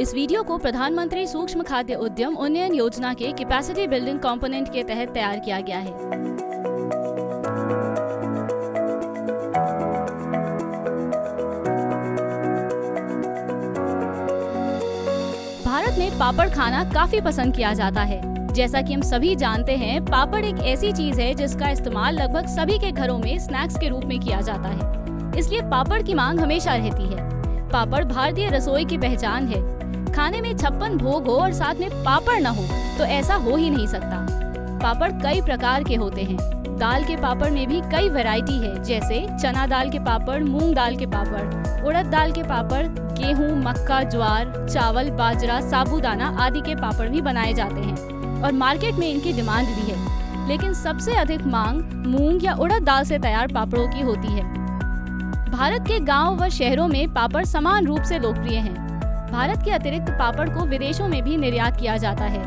इस वीडियो को प्रधानमंत्री सूक्ष्म खाद्य उद्यम उन्नयन योजना के कैपेसिटी बिल्डिंग कंपोनेंट के तहत तैयार किया गया है। भारत में पापड़ खाना काफी पसंद किया जाता है। जैसा कि हम सभी जानते हैं, पापड़ एक ऐसी चीज है जिसका इस्तेमाल लगभग सभी के घरों में स्नैक्स के रूप में किया जाता है। इसलिए पापड़ की मांग हमेशा रहती है। पापड़ भारतीय रसोई की पहचान है। खाने में 56 भोग हो और साथ में पापड़ न हो तो ऐसा हो ही नहीं सकता। पापड़ कई प्रकार के होते हैं। दाल के पापड़ में भी कई वैरायटी है, जैसे चना दाल के पापड़, मूंग दाल के पापड़, उड़द दाल के पापड़, गेहूं, मक्का, ज्वार, चावल, बाजरा, साबूदाना आदि के पापड़ भी बनाए जाते हैं और मार्केट में इनकी डिमांड भी है। लेकिन सबसे अधिक मांग मूंग या उड़द दाल से तैयार पापड़ों की होती है। भारत के गांव व शहरों में पापड़ समान रूप से लोकप्रिय हैं। भारत के अतिरिक्त पापड़ को विदेशों में भी निर्यात किया जाता है।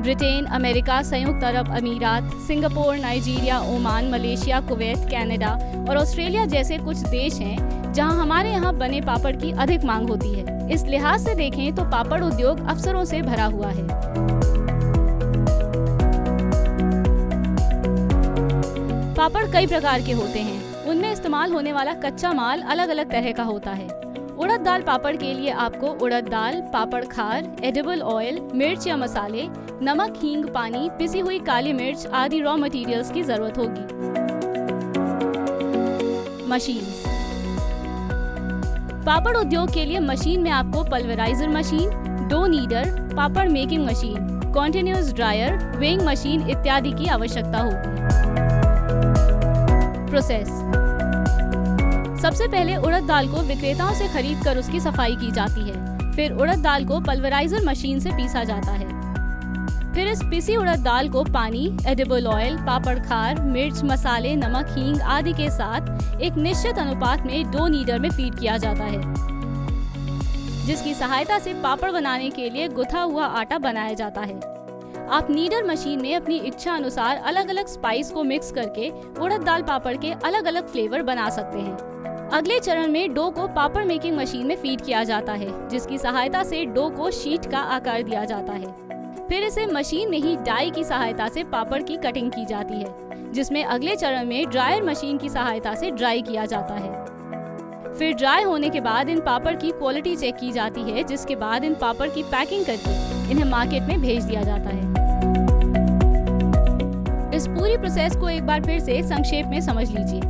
ब्रिटेन, अमेरिका, संयुक्त अरब अमीरात, Singapore, Nigeria, Oman, Malaysia, Kuwait, Canada और ऑस्ट्रेलिया जैसे कुछ देश हैं जहां हमारे यहां बने पापड़ की अधिक मांग होती है। इस लिहाज से देखें तो पापड़ उद्योग अवसरों से भरा हुआ है। पापड़ कई प्रकार के होते हैं। उनमें इस्तेमाल होने वाला कच्चा माल अलग अलग तरह का होता है। उड़द दाल पापड़ के लिए आपको उड़द दाल, पापड़ खार, एडिबल ऑयल, मिर्च या मसाले, नमक, हींग, पानी, पिसी हुई काली मिर्च आदि रॉ मटेरियल्स की जरूरत होगी। मशीन। पापड़ उद्योग के लिए मशीन में आपको pulverizer machine, dough kneader, papad making machine, continuous dryer, weighing machine इत्यादि की आवश्यकता होगी। प्रोसेस। सबसे पहले उड़द दाल को विक्रेताओं से खरीद कर उसकी सफाई की जाती है। फिर उड़द दाल को पल्वराइजर मशीन से पीसा जाता है। फिर इस पिसी उड़द दाल को पानी, एडिबल ऑयल, पापड़ खार, मिर्च, मसाले, नमक, हींग आदि के साथ एक निश्चित अनुपात में डो नीडर में फीड किया जाता है, जिसकी सहायता से पापड़ बनाने के लिए गुथा हुआ आटा बनाया जाता है। आप नीडर मशीन में अपनी इच्छा अनुसार अलग अलग स्पाइस को मिक्स करके उड़द दाल पापड़ के अलग अलग फ्लेवर बना सकते हैं। अगले चरण में डो को पापड़ मेकिंग मशीन में फीड किया जाता है, जिसकी सहायता से डो को शीट का आकार दिया जाता है। फिर इसे मशीन में ही डाई की सहायता से पापड़ की कटिंग की जाती है, जिसमें अगले चरण में ड्रायर मशीन की सहायता से ड्राई किया जाता है। फिर ड्राई होने के बाद इन पापड़ की क्वालिटी चेक की जाती है, जिसके बाद इन पापड़ की पैकिंग करके इन्हें मार्केट में भेज दिया जाता है। इस पूरी प्रोसेस को एक बार फिर से संक्षेप में समझ लीजिए।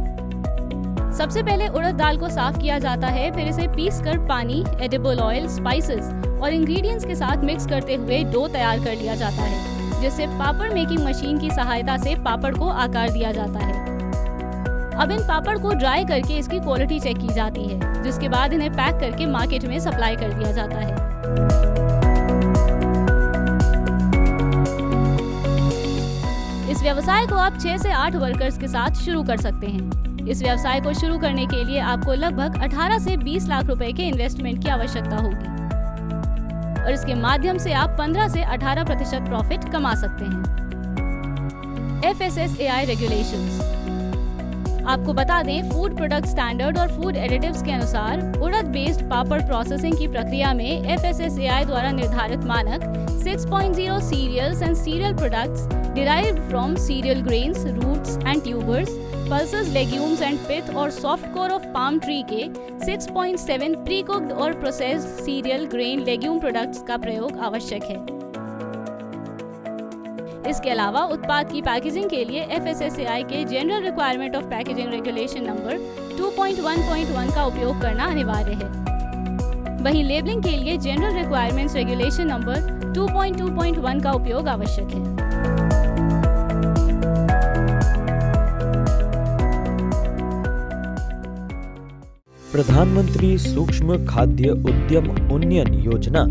सबसे पहले उड़द दाल को साफ किया जाता है, फिर इसे पीसकर पानी, एडिबल ऑयल, स्पाइसेस और इंग्रेडिएंट्स के साथ मिक्स करते हुए डो तैयार कर लिया जाता है, जिससे पापड़ मेकिंग मशीन की सहायता से पापड़ को आकार दिया जाता है। अब इन पापड़ को ड्राई करके इसकी क्वालिटी चेक की जाती है, जिसके बाद इन्हें पैक करके मार्केट में सप्लाई कर दिया जाता है। इस व्यवसाय को आप 6 से 8 वर्कर्स के साथ शुरू कर सकते हैं। इस व्यवसाय को शुरू करने के लिए आपको लगभग 18 से 20 लाख रुपए के इन्वेस्टमेंट की आवश्यकता होगी और इसके माध्यम से आप 15 से 18% प्रॉफिट कमा सकते हैं। FSSAI regulations. आपको बता दें, फूड प्रोडक्ट स्टैंडर्ड और फूड एडिटिव्स के अनुसार उड़द बेस्ड पापड़ प्रोसेसिंग की प्रक्रिया में FSSAI द्वारा निर्धारित मानक 6.0 cereals and cereal products derived from cereal grains, roots and tubers, pulses, legumes and pith और soft core of palm tree के 6.7 pre-cooked और processed cereal grain legume products का प्रयोग आवश्यक है। इसके अलावा उत्पाद की पैकेजिंग के लिए FSSAI के general requirement of packaging regulation number 2.1.1 का उपयोग करना अनिवार्य है। वहीं लेबलिंग के लिए जनरल रिक्वायरमेंट्स रेगुलेशन नंबर 2.2.1 का उपयोग आवश्यक है। प्रधानमंत्री सूक्ष्म खाद्य उद्यम उन्नयन योजना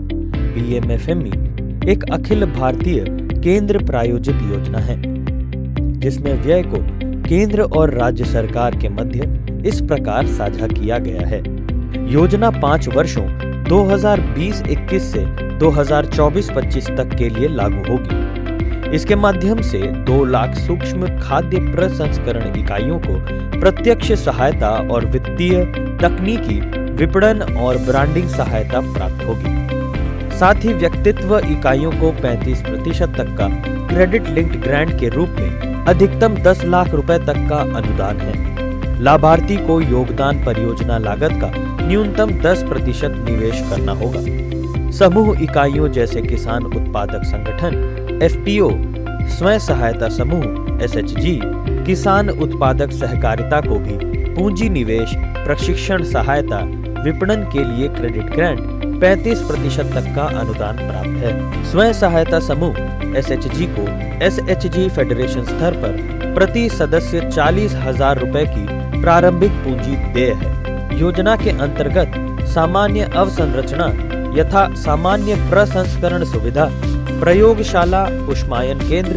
PMFME एक अखिल भारतीय केंद्र प्रायोजित योजना है, जिसमें व्यय को केंद्र और राज्य सरकार के मध्य इस प्रकार साझा किया गया है। योजना 5 वर्षों 2020-21 से 2024-25 तक के लिए लागू होगी। इसके माध्यम से 2 लाख सूक्ष्म खाद्य प्रसंस्करण इकाइयों को प्रत्यक्ष सहायता और वित्तीय, तकनीकी, विपणन और ब्रांडिंग सहायता प्राप्त होगी। साथ ही व्यक्तित्व इकाइयों को 35% तक का क्रेडिट लिंक्ड ग्रांट के रूप में अधिकतम 10 लाख रुपए तक का अनुदान है। लाभार्थी को योगदान परियोजना लागत का न्यूनतम 10% निवेश करना होगा। समूह इकाइयों जैसे किसान उत्पादक संगठन FPO, स्वयं सहायता समूह SHG, किसान उत्पादक सहकारिता को भी पूंजी निवेश, प्रशिक्षण सहायता, विपणन के लिए क्रेडिट ग्रांट 35% तक का अनुदान प्राप्त है। स्वयं सहायता समूह SHG को SHG फेडरेशन स्तर पर प्रति सदस्य 40,000 रुपए की प्रारंभिक पूंजी देय है। योजना के अंतर्गत सामान्य अवसंरचना यथा सामान्य प्रसंस्करण सुविधा, प्रयोगशाला, उष्मायन केंद्र,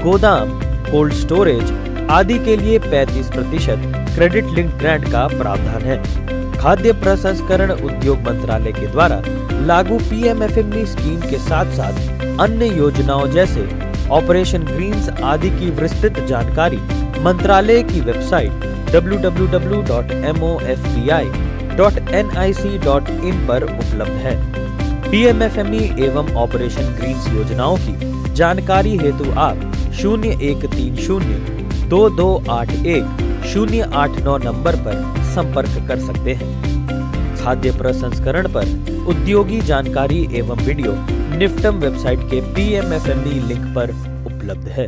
गोदाम, कोल्ड स्टोरेज आदि के लिए 35% क्रेडिट लिंक्ड ग्रांट का प्रावधान है। खाद्य प्रसंस्करण उद्योग मंत्रालय के द्वारा लागू PMFME स्कीम के साथ साथ अन्य योजनाओं जैसे ऑपरेशन ग्रीन्स आदि की विस्तृत जानकारी मंत्रालय की वेबसाइट www.mofpi.nic.in पर उपलब्ध है। PMFME एवं ऑपरेशन ग्रीन्स योजनाओं की जानकारी हेतु आप 01302281 नंबर पर संपर्क कर सकते हैं। खाद्य प्रसंस्करण पर उद्योगी जानकारी एवं वीडियो निफ्टम वेबसाइट के PMFME लिंक पर उपलब्ध है।